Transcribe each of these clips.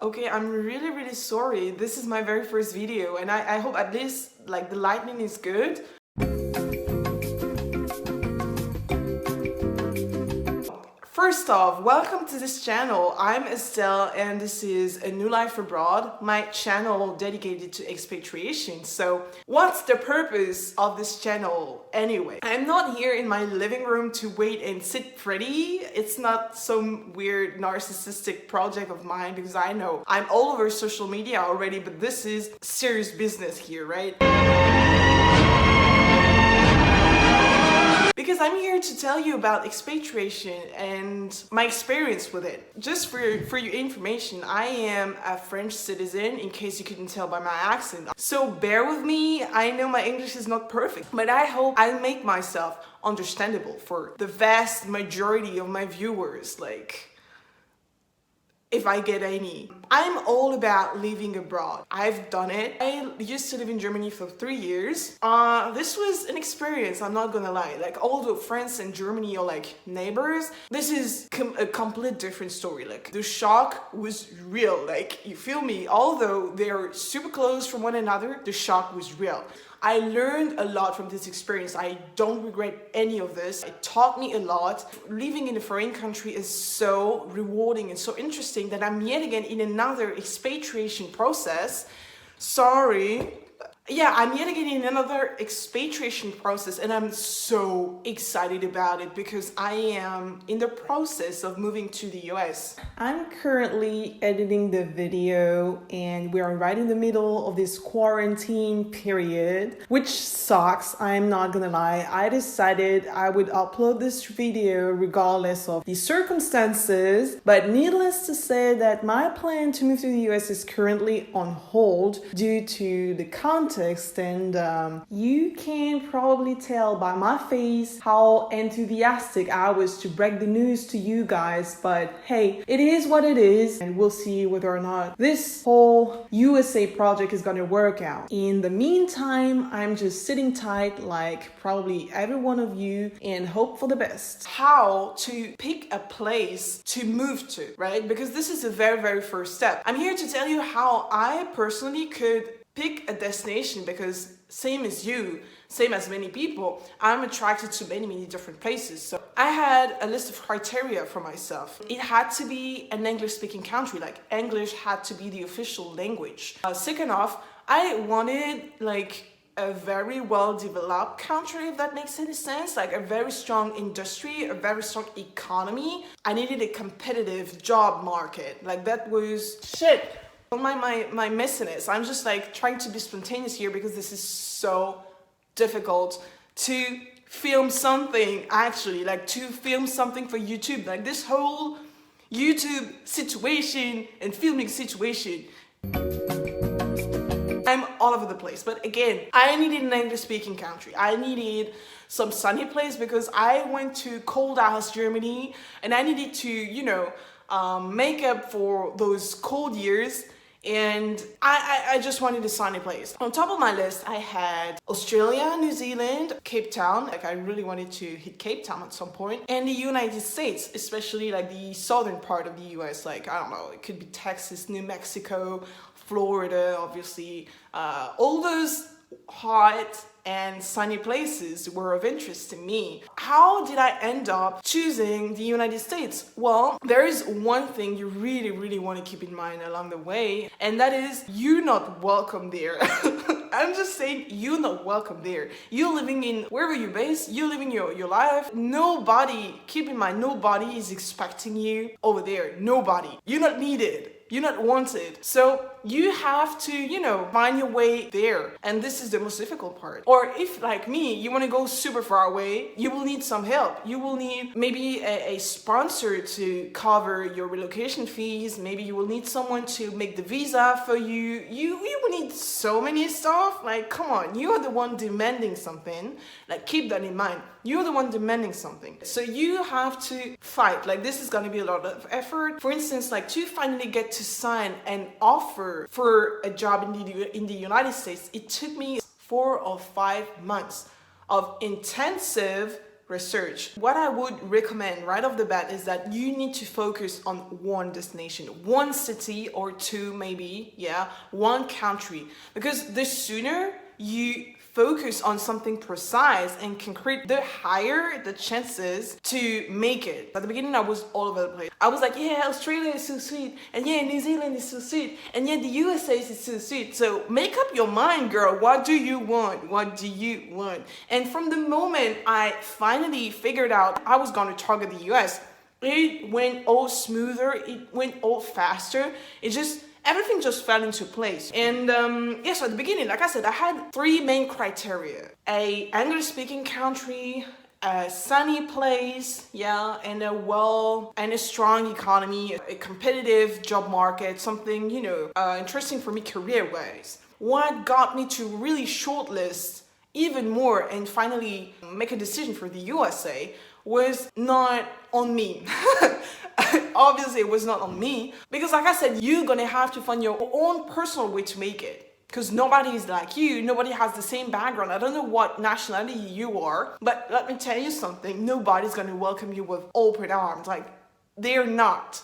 Okay, I'm really sorry. This is my very first video and I hope at least like the lighting is good. First off, welcome to this channel. I'm Estelle and this is A New Life Abroad, my channel dedicated to expatriation. So what's the purpose of this channel anyway? I'm not here in my living room to wait and sit pretty. It's not some weird narcissistic project of mine because I know I'm all over social media already, but this is serious business here, right? Because I'm here to tell you about expatriation and my experience with it. Just for your information, I am a French citizen, in case you couldn't tell by my accent. So bear with me, I know my English is not perfect, but I hope I make myself understandable for the vast majority of my viewers, like, if I get any. I'm all about living abroad. I've done it. I used to live in Germany for 3 years. This was an experience, I'm not gonna lie. Like, although France and Germany are like neighbors, this is a complete different story. Like, the shock was real. Like, you feel me? Although they're super close from one another, the shock was real. I learned a lot from this experience. I don't regret any of this. It taught me a lot. Living in a foreign country is so rewarding and so interesting that I'm yet again in another expatriation process. I'm yet again in another expatriation process and I'm so excited about it because I am in the process of moving to the US. I'm currently editing the video and we are right in the middle of this quarantine period, which sucks, I'm not gonna lie. I decided I would upload this video regardless of the circumstances, but needless to say that my plan to move to the US is currently on hold due to the context, and you can probably tell by my face how enthusiastic I was to break the news to you guys, but hey, it is what it is and we'll see whether or not this whole USA project is gonna work out. In the meantime, I'm just sitting tight like probably every one of you and hope for the best. How to pick a place to move to, right? Because this is the very first step. I'm here to tell you how I personally could pick a destination because same as you, same as many people, I'm attracted to many different places. So I had a list of criteria for myself. It had to be an English-speaking country, like English had to be the official language. Second off, I wanted like a very well-developed country, if that makes any sense, like a very strong industry, a very strong economy. I needed a competitive job market. Like that was shit. My messiness. I'm just like trying to be spontaneous here because this is so difficult to film something, actually, like to film something for YouTube. Like this whole YouTube situation and filming situation, I'm all over the place. But again, I needed an English-speaking country. I needed some sunny place because I went to cold ass Germany and I needed to, you know, make up for those cold years. And I just wanted a sunny place. On top of my list, I had Australia, New Zealand, Cape Town. Like I really wanted to hit Cape Town at some point. And the United States, especially like the southern part of the US. Like, I don't know, it could be Texas, New Mexico, Florida, obviously. All those hot and sunny places were of interest to me. How did I end up choosing the United States? Well, there is one thing you really want to keep in mind along the way, and that is you're not welcome there. I'm just saying you're not welcome there. You're living in wherever you're based, you're living your life. Nobody, keep in mind, nobody is expecting you over there. Nobody. You're not needed. You're not wanted. So you have to, you know, find your way there. And this is the most difficult part. Or if, like me, you want to go super far away, you will need some help. You will need maybe a sponsor to cover your relocation fees. Maybe you will need someone to make the visa for you. You will need so many stuff. Like, come on, you are the one demanding something. Like, keep that in mind. You're the one demanding something. So you have to fight. Like, this is going to be a lot of effort. For instance, like to finally get to sign an offer for a job in the United States, it took me 4 or 5 months of intensive research. What I would recommend right off the bat is that you need to focus on one destination, one city or two maybe, yeah, one country. Because the sooner you focus on something precise and concrete, the higher the chances to make it. At the beginning, I was all over the place. I was like, yeah, Australia is so sweet, and yeah, New Zealand is so sweet, and yeah, the USA is so sweet. So make up your mind, girl. What do you want? What do you want? And from the moment I finally figured out I was going to target the US, it went all smoother, it went all faster. Everything just fell into place. And so at the beginning, like I said, I had three main criteria: a English-speaking country, a sunny place, yeah, and a strong economy, a competitive job market, something, interesting for me career-wise. What got me to really shortlist even more and finally make a decision for the USA was not on me. Obviously, it was not on me because, like I said, you're gonna have to find your own personal way to make it. Because nobody is like you, nobody has the same background. I don't know what nationality you are, but let me tell you something: nobody's gonna welcome you with open arms. Like, they're not.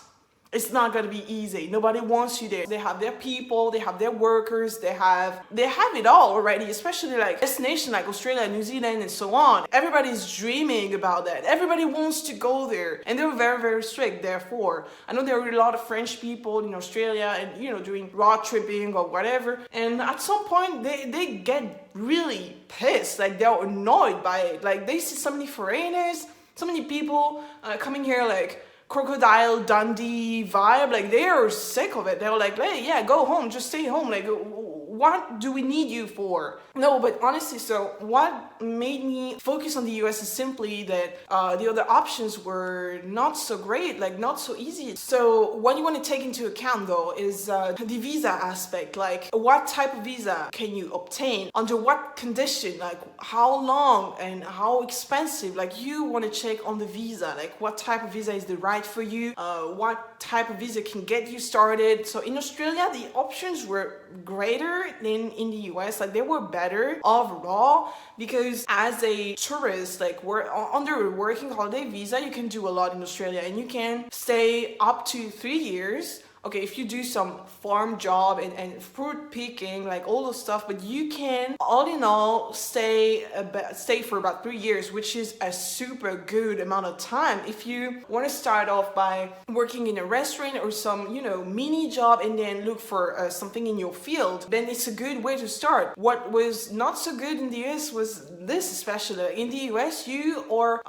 It's not gonna be easy. Nobody wants you there. They have their people, they have their workers, they have it all already, especially like destination like Australia, New Zealand, and so on. Everybody's dreaming about that. Everybody wants to go there. And they're very, very strict, therefore. I know there are a lot of French people in Australia and doing road tripping or whatever. And at some point they get really pissed. Like, they're annoyed by it. Like, they see so many foreigners, so many people coming here like Crocodile Dundee vibe. Like, they are sick of it. They're like, hey, yeah, go home, just stay home. Like, what do we need you for? No, but honestly, so what made me focus on the US is simply that the other options were not so great, like not so easy. So what you want to take into account though is the visa aspect. Like, what type of visa can you obtain, under what condition, like how long and how expensive. Like, you want to check on the visa, like what type of visa is the right for you, what type of visa can get you started. So in Australia, the options were greater than in the US. Like, they were better overall because as a tourist, like, we're under a working holiday visa, you can do a lot in Australia and you can stay up to 3 years. Okay, if you do some farm job and fruit picking, like all those stuff, but you can, all in all, stay for about 3 years, which is a super good amount of time. If you want to start off by working in a restaurant or some, mini job and then look for something in your field, then it's a good way to start. What was not so good in the US was this, especially. In the US, you are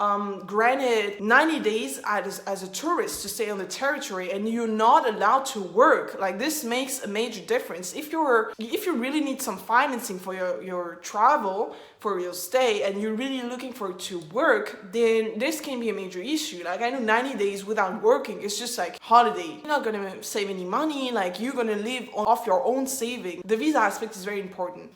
granted 90 days as a tourist to stay on the territory, and you're not allowed to work. Like, this makes a major difference. If you really need some financing for your travel, for your stay, and you're really looking for it to work, then this can be a major issue. Like, I know 90 days without working, it's just like holiday. You're not gonna save any money. Like, you're gonna live off your own saving. The visa aspect is very important.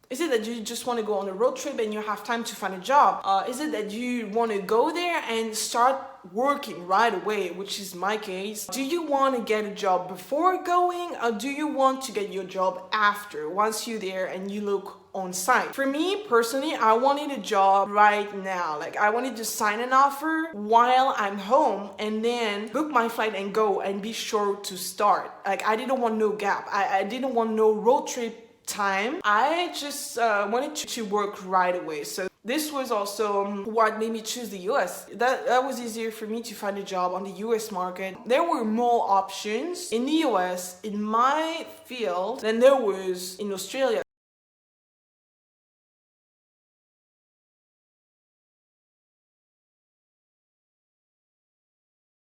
Is it that you just want to go on a road trip and you have time to find a job? Is it that you want to go there and start working right away, which is my case? Do you want to get a job before going, or do you want to get your job after, once you're there and you look on site? For me personally, I wanted a job right now. Like, I wanted to sign an offer while I'm home and then book my flight and go and be sure to start. Like, I didn't want no gap. I didn't want no road trip time. I just wanted to work right away. So this was also what made me choose the US. That was easier for me to find a job on the US market. There were more options in the US in my field than there was in Australia.